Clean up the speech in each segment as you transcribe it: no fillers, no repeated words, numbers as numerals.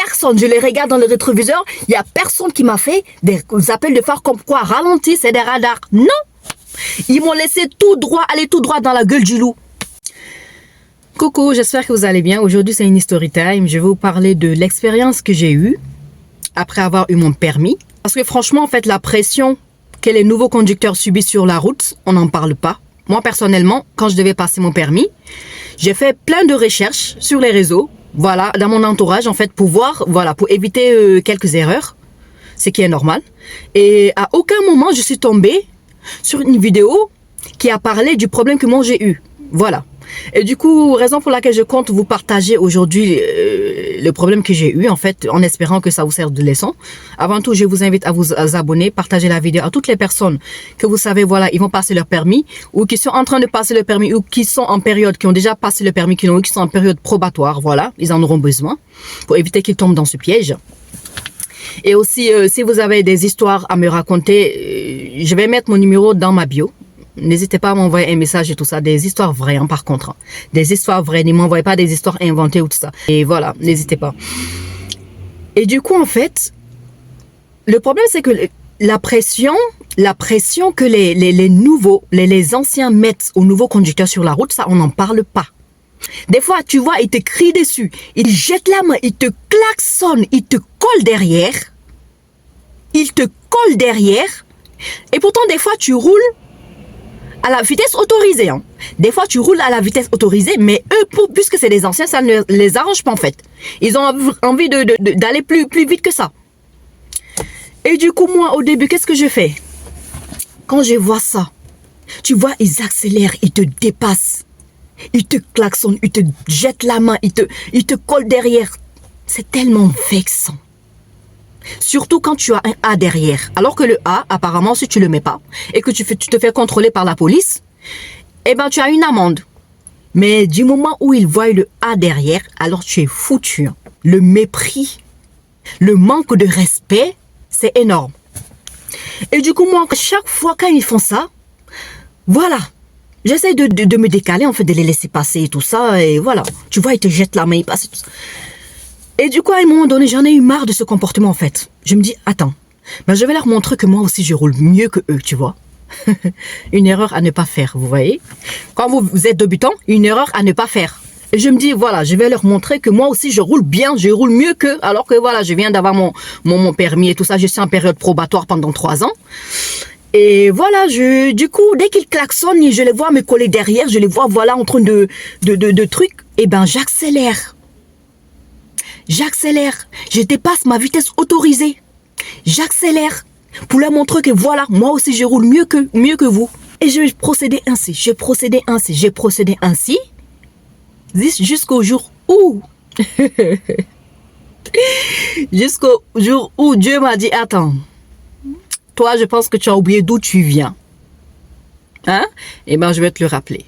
personne. Je les regarde dans le rétroviseur. Il n'y a personne qui m'a fait des appels de phare comme quoi ralentir, c'est des radars. Non. Ils m'ont laissé tout droit, aller tout droit dans la gueule du loup. Coucou, j'espère que vous allez bien. Aujourd'hui, c'est une story time. Je vais vous parler de l'expérience que j'ai eue après avoir eu mon permis. Parce que franchement, en fait, la pression que les nouveaux conducteurs subissent sur la route, on n'en parle pas. Moi, personnellement, quand je devais passer mon permis, j'ai fait plein de recherches sur les réseaux, voilà, dans mon entourage, en fait, pour voir, voilà, pour éviter quelques erreurs, ce qui est normal. Et à aucun moment, je suis tombée sur une vidéo qui a parlé du problème que moi j'ai eu. Voilà. Et du coup, raison pour laquelle je compte vous partager aujourd'hui le problème que j'ai eu, en fait, en espérant que ça vous serve de leçon. Avant tout, je vous invite à vous abonner, partager la vidéo à toutes les personnes que vous savez, voilà, ils vont passer leur permis, ou qui sont en train de passer le permis, ou qui sont en période, qui ont déjà passé le permis, qui sont en période probatoire, voilà, ils en auront besoin, pour éviter qu'ils tombent dans ce piège. Et aussi, si vous avez des histoires à me raconter, je vais mettre mon numéro dans ma bio. N'hésitez pas à m'envoyer un message et tout ça. Des histoires vraies, hein, par contre. Hein. Des histoires vraies. Ne m'envoyez pas des histoires inventées ou tout ça. Et voilà, n'hésitez pas. Et du coup, en fait, le problème, c'est que la pression que les nouveaux, les anciens mettent aux nouveaux conducteurs sur la route, ça, on n'en parle pas. Des fois, tu vois, ils te crient dessus. Ils jettent la main, ils te klaxonnent, ils te collent derrière. Ils te collent derrière. Et pourtant, des fois, tu roules à la vitesse autorisée. Hein. Des fois, tu roules à la vitesse autorisée, mais eux, puisque c'est des anciens, ça ne les arrange pas en fait. Ils ont envie d'aller plus vite que ça. Et du coup, moi, au début, qu'est-ce que je fais? Quand je vois ça, tu vois, ils accélèrent, ils te dépassent. Ils te klaxonnent, ils te jettent la main, ils te collent derrière. C'est tellement vexant. Surtout quand tu as un A derrière. Alors que le A, apparemment, si tu le mets pas et que tu te fais contrôler par la police, eh ben, tu as une amende. Mais du moment où ils voient le A derrière, alors tu es foutu. Le mépris, le manque de respect, c'est énorme. Et du coup, moi, chaque fois quand ils font ça, voilà, j'essaie de me décaler, en fait, de les laisser passer et tout ça. Et voilà, tu vois, ils te jettent la main, ils passent et tout ça. Et du coup, à un moment donné, j'en ai eu marre de ce comportement, en fait. Je me dis, attends, ben, je vais leur montrer que moi aussi, je roule mieux que eux, tu vois. Une erreur à ne pas faire, vous voyez. Quand vous êtes débutant, une erreur à ne pas faire. Et je me dis, voilà, je vais leur montrer que moi aussi, je roule bien, je roule mieux qu'eux. Alors que, voilà, je viens d'avoir mon permis et tout ça. Je suis en période probatoire pendant 3 ans. Et voilà, du coup, dès qu'ils klaxonnent, je les vois me coller derrière, je les vois, voilà, en train de trucs. Eh ben, j'accélère. J'accélère, je dépasse ma vitesse autorisée. J'accélère pour leur montrer que voilà, moi aussi je roule mieux que vous. Et je procédais ainsi, jusqu'au jour où Dieu m'a dit, attends, toi je pense que tu as oublié d'où tu viens. Hein? Eh ben je vais te le rappeler.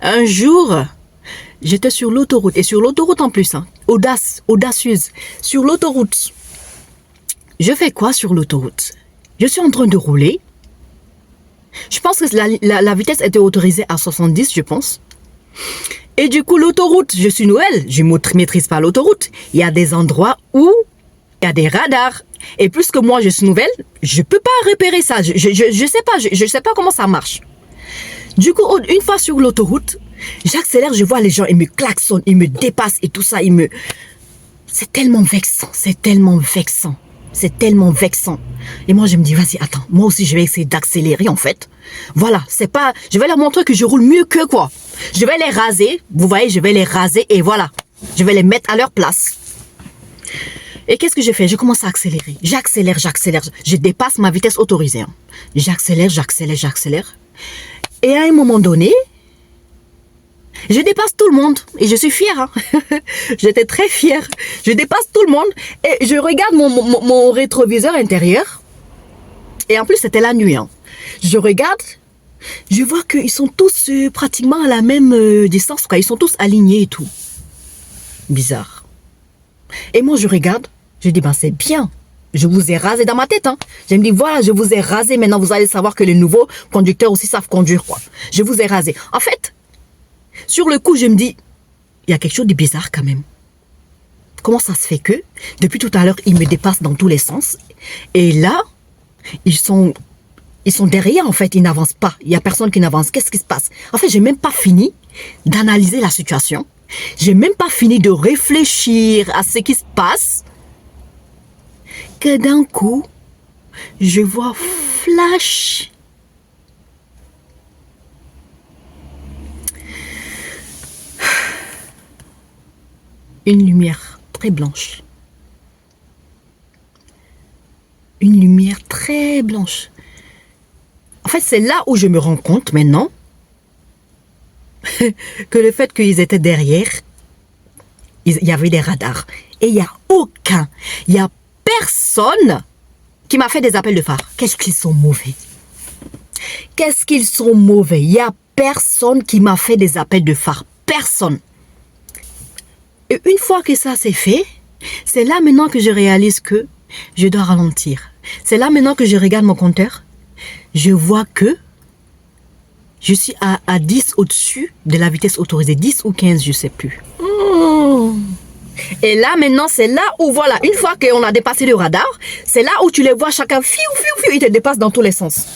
Un jour, j'étais sur l'autoroute, et sur l'autoroute en plus, hein, audacieuse, sur l'autoroute. Je fais quoi sur l'autoroute? Je suis en train de rouler. Je pense que la vitesse était autorisée à 70, je pense. Et du coup, l'autoroute, je suis nouvelle, je ne maîtrise pas l'autoroute. Il y a des endroits où il y a des radars. Et puisque moi, je suis nouvelle, je ne peux pas repérer ça. Je sais pas comment ça marche. Du coup, une fois sur l'autoroute, j'accélère, je vois les gens, ils me klaxonnent, ils me dépassent et tout ça, c'est tellement vexant, c'est tellement vexant, c'est tellement vexant. Et moi, je me dis, vas-y, attends, moi aussi, je vais essayer d'accélérer, en fait. Voilà, je vais leur montrer que je roule mieux qu'eux, quoi. Je vais les raser, vous voyez, je vais les raser et voilà, je vais les mettre à leur place. Et qu'est-ce que je fais? Je commence à accélérer, j'accélère, je dépasse ma vitesse autorisée. Hein. J'accélère. Et à un moment donné, je dépasse tout le monde et je suis fière. Hein. J'étais très fière. Je dépasse tout le monde et je regarde mon rétroviseur intérieur. Et en plus, c'était la nuit. Hein. Je regarde, je vois qu'ils sont tous pratiquement à la même distance. Quoi. Ils sont tous alignés et tout. Bizarre. Et moi, je regarde, je dis, ben c'est bien. Je vous ai rasé dans ma tête. Hein. Je me dis, voilà, je vous ai rasé. Maintenant, vous allez savoir que les nouveaux conducteurs aussi savent conduire. Quoi. Je vous ai rasé. En fait, sur le coup, je me dis, il y a quelque chose de bizarre quand même. comment ça se fait que, depuis tout à l'heure, ils me dépassent dans tous les sens. Et là, ils sont derrière, en fait, ils n'avancent pas. Il n'y a personne qui n'avance. Qu'est-ce qui se passe? En fait, j'ai même pas fini d'analyser la situation. J'ai même pas fini de réfléchir à ce qui se passe. Que d'un coup, je vois flash. Une lumière très blanche. Une lumière très blanche. En fait, c'est là où je me rends compte maintenant que le fait qu'ils étaient derrière, il y avait des radars. Et il n'y a personne qui m'a fait des appels de phare. Qu'est-ce qu'ils sont mauvais. Qu'est-ce qu'ils sont mauvais. Il n'y a personne qui m'a fait des appels de phare. Personne. Et une fois que ça c'est fait, c'est là maintenant que je réalise que je dois ralentir. C'est là maintenant que je regarde mon compteur. Je vois que je suis à 10 au-dessus de la vitesse autorisée. 10 ou 15, je ne sais plus. Et là, maintenant, c'est là où, voilà, une fois qu'on a dépassé le radar, c'est là où tu les vois chacun, fiou, fiou, fiou, ils te dépassent dans tous les sens.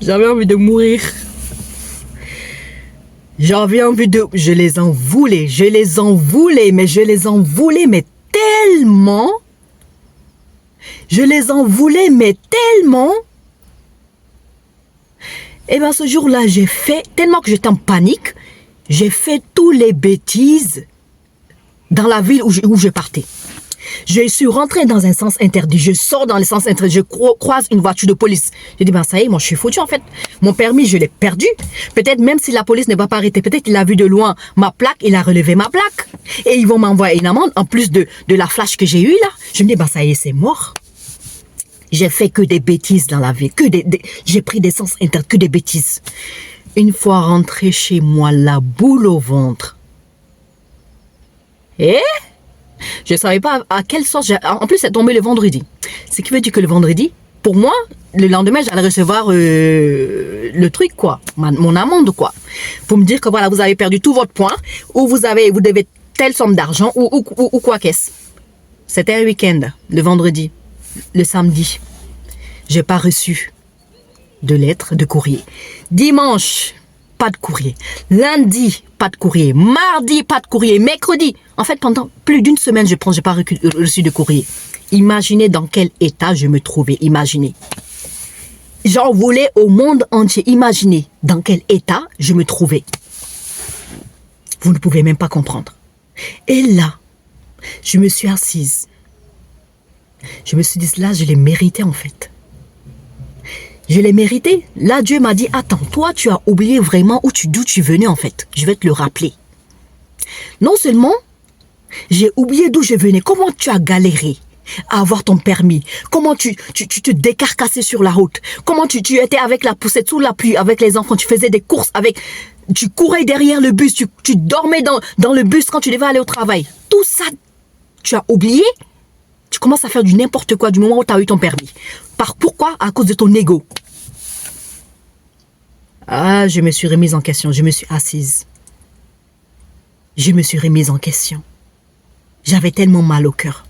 J'avais envie de mourir. J'avais envie de... Je les en voulais, mais tellement... Je les en voulais, mais tellement... Et bien ce jour-là, j'ai fait, tellement que j'étais en panique, j'ai fait toutes les bêtises dans la ville où je partais. Je suis rentrée dans un sens interdit, je sors dans le sens interdit, je croise une voiture de police. Je dis, ben ça y est, moi je suis foutu en fait. Mon permis, je l'ai perdu. Peut-être même si la police ne va pas arrêter, peut-être qu'il a vu de loin ma plaque, il a relevé ma plaque. Et ils vont m'envoyer une amende en plus de la flash que j'ai eue là. Je me dis, ben ça y est, c'est mort. J'ai fait que des bêtises dans la vie, j'ai pris des sens interdits, que des bêtises. Une fois rentré chez moi, la boule au ventre. Et je ne savais pas à quelle sorte. En plus, c'est tombé le vendredi. Ce qui veut dire que le vendredi, pour moi, le lendemain, j'allais recevoir le truc, quoi, mon amende, quoi. Pour me dire que voilà, vous avez perdu tout votre point, ou vous devez telle somme d'argent, ou quoi qu'est-ce. C'était un week-end, le vendredi. Le samedi, j'ai pas reçu de lettre, de courrier. Dimanche, pas de courrier. Lundi, pas de courrier. Mardi, pas de courrier. Mercredi, en fait, pendant plus d'une semaine, j'ai pas reçu de courrier. Imaginez dans quel état je me trouvais. Imaginez. J'en voulais au monde entier. Imaginez dans quel état je me trouvais. Vous ne pouvez même pas comprendre. Et là, je me suis assise. Je me suis dit, là, je l'ai mérité en fait. Je l'ai mérité. Là, Dieu m'a dit, attends, toi, tu as oublié vraiment d'où tu venais en fait. Je vais te le rappeler. Non seulement, j'ai oublié d'où je venais. Comment tu as galéré à avoir ton permis? Comment tu te décarcassais sur la route? Comment tu étais avec la poussette sous la pluie, avec les enfants? Tu faisais des courses avec... Tu courais derrière le bus. Tu dormais dans le bus quand tu devais aller au travail. Tout ça, tu as oublié? Tu commences à faire du n'importe quoi du moment où tu as eu ton permis. Pourquoi? À cause de ton ego. Ah, je me suis remise en question. Je me suis assise. Je me suis remise en question. J'avais tellement mal au cœur.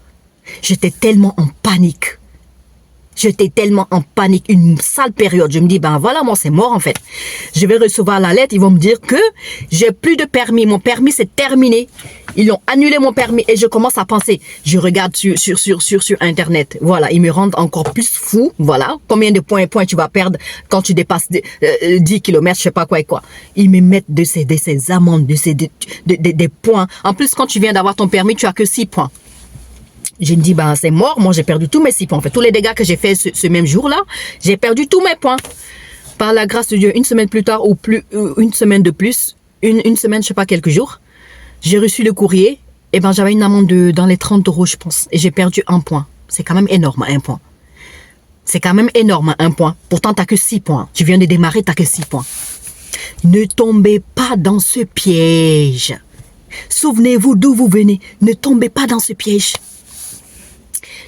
J'étais tellement en panique. J'étais tellement en panique. Une sale période. Je me dis, ben voilà, moi c'est mort en fait. Je vais recevoir la lettre. Ils vont me dire que j'ai plus de permis. Mon permis c'est terminé. Ils ont annulé mon permis et je commence à penser. Je regarde sur Internet. Voilà, ils me rendent encore plus fou. Voilà, combien de points tu vas perdre quand tu dépasses 10 km, je sais pas quoi et quoi. Ils me mettent de ces amendes, des points. En plus, quand tu viens d'avoir ton permis, tu as que 6 points. Je me dis, ben c'est mort, moi j'ai perdu tous mes 6 points. En fait, tous les dégâts que j'ai fait ce même jour-là, j'ai perdu tous mes points. Par la grâce de Dieu, une semaine plus tard ou une semaine de plus, une semaine, je sais pas, quelques jours, j'ai reçu le courrier. Et ben j'avais une amende dans les 30 €, je pense. Et j'ai perdu 1 point. C'est quand même énorme, 1 point. C'est quand même énorme, 1 point. Pourtant, t'as que 6 points. Tu viens de démarrer, t'as que 6 points. Ne tombez pas dans ce piège. Souvenez-vous d'où vous venez. Ne tombez pas dans ce piège.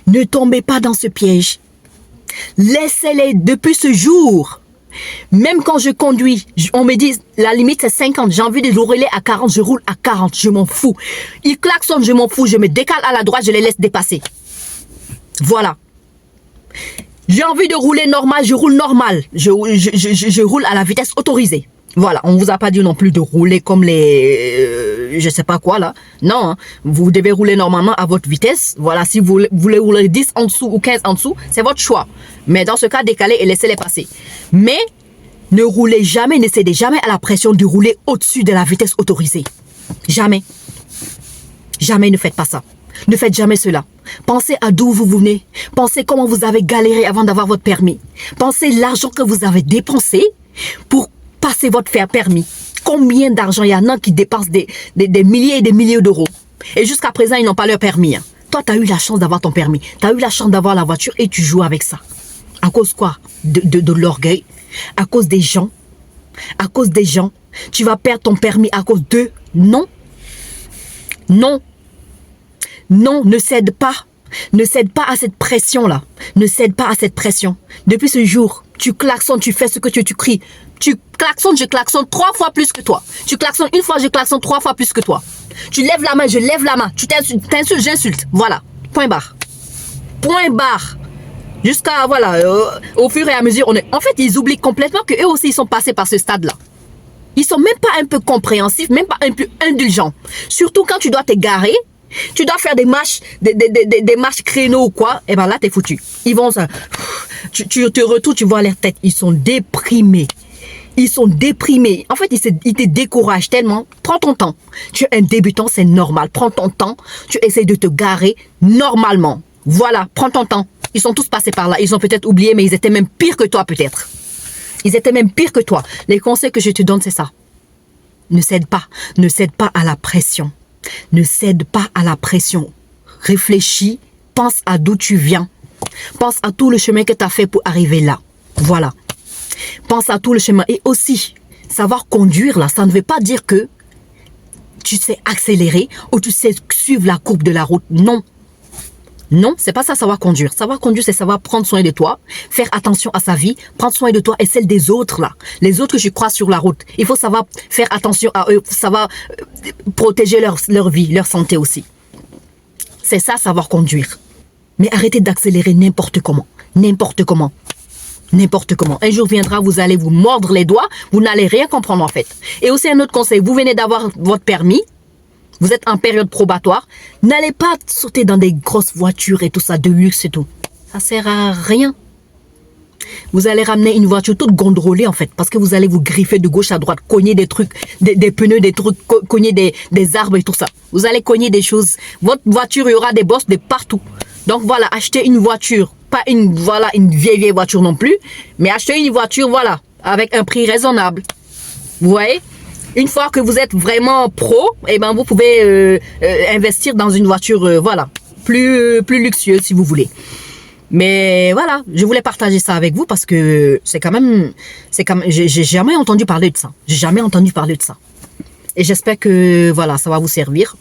Ne tombez pas dans ce piège. Laissez-les depuis ce jour. Même quand je conduis, on me dit, la limite c'est 50. J'ai envie de rouler à 40, je roule à 40. Je m'en fous. Ils klaxonnent, je m'en fous. Je me décale à la droite, je les laisse dépasser. Voilà. J'ai envie de rouler normal, je roule normal. Je roule à la vitesse autorisée. Voilà, on vous a pas dit non plus de rouler comme les... je sais pas quoi là. Non, hein. Vous devez rouler normalement à votre vitesse. Voilà, si vous voulez rouler 10 en dessous ou 15 en dessous, c'est votre choix. Mais dans ce cas, décalez et laissez-les passer. Mais ne roulez jamais, ne cédez jamais à la pression de rouler au-dessus de la vitesse autorisée. Jamais. Jamais ne faites pas ça. Ne faites jamais cela. Pensez à d'où vous venez. Pensez comment vous avez galéré avant d'avoir votre permis. Pensez l'argent que vous avez dépensé pour passer votre permis. Combien d'argent il y en a qui dépensent des milliers et des milliers d'euros. Et jusqu'à présent, ils n'ont pas leur permis. Hein. Toi, tu as eu la chance d'avoir ton permis. Tu as eu la chance d'avoir la voiture et tu joues avec ça. À cause quoi? De l'orgueil. À cause des gens. À cause des gens. Tu vas perdre ton permis à cause d'eux. Non. Non. Non, ne cède pas. Ne cède pas à cette pression-là. Ne cède pas à cette pression. Depuis ce jour, tu klaxonnes, tu fais ce que tu cries. Tu klaxonnes, je klaxonne 3 fois plus que toi. Tu klaxonnes une fois, je klaxonne 3 fois plus que toi. Tu lèves la main, je lève la main. Tu t'insultes, j'insulte. Voilà. Point barre. Point barre. Jusqu'à, voilà, au fur et à mesure, En fait, ils oublient complètement qu'eux aussi, ils sont passés par ce stade-là. Ils sont même pas un peu compréhensifs, même pas un peu indulgents. Surtout quand tu dois te garer, tu dois faire des marches, des marches créneaux ou quoi, et ben là, t'es foutu. Ils vont, tu te retournes, tu vois leur tête, ils sont déprimés. Ils sont déprimés. En fait, ils te découragent tellement. Prends ton temps. Tu es un débutant, c'est normal. Prends ton temps. Tu essaies de te garer normalement. Voilà, prends ton temps. Ils sont tous passés par là. Ils ont peut-être oublié, mais ils étaient même pires que toi, peut-être. Ils étaient même pires que toi. Les conseils que je te donne, c'est ça. Ne cède pas. Ne cède pas à la pression. Ne cède pas à la pression. Réfléchis. Pense à d'où tu viens. Pense à tout le chemin que tu as fait pour arriver là. Voilà. Pense à tout le chemin. Et aussi, savoir conduire, là, ça ne veut pas dire que tu sais accélérer ou tu sais suivre la courbe de la route. Non. Non, c'est pas ça, savoir conduire. Savoir conduire, c'est savoir prendre soin de toi, faire attention à sa vie, prendre soin de toi et celle des autres, là. Les autres que je croise sur la route. Il faut savoir faire attention à eux, savoir protéger leur vie, leur santé aussi. C'est ça, savoir conduire. Mais arrêtez d'accélérer n'importe comment. N'importe comment. N'importe comment. Un jour viendra, vous allez vous mordre les doigts, vous n'allez rien comprendre en fait. Et aussi un autre conseil, vous venez d'avoir votre permis, vous êtes en période probatoire, n'allez pas sauter dans des grosses voitures et tout ça, de luxe et tout. Ça sert à rien. Vous allez ramener une voiture toute gondrolée en fait, parce que vous allez vous griffer de gauche à droite, cogner des trucs, des pneus, des trucs, cogner des arbres et tout ça. Vous allez cogner des choses. Votre voiture, il y aura des bosses de partout. Donc voilà, achetez une voiture, pas une vieille voiture non plus, mais achetez une voiture, voilà, avec un prix raisonnable. Vous voyez? Une fois que vous êtes vraiment pro, eh ben vous pouvez investir dans une voiture, voilà, plus luxueuse si vous voulez. Mais voilà, je voulais partager ça avec vous parce que c'est quand même, j'ai jamais entendu parler de ça. J'ai jamais entendu parler de ça. Et j'espère que, voilà, ça va vous servir.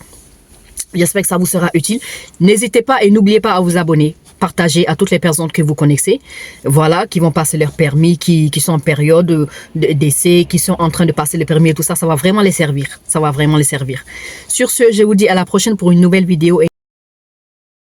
J'espère que ça vous sera utile. N'hésitez pas et n'oubliez pas à vous abonner. Partagez à toutes les personnes que vous connaissez. Voilà, qui vont passer leur permis, qui sont en période d'essai, qui sont en train de passer le permis et tout ça. Ça va vraiment les servir. Ça va vraiment les servir. Sur ce, je vous dis à la prochaine pour une nouvelle vidéo.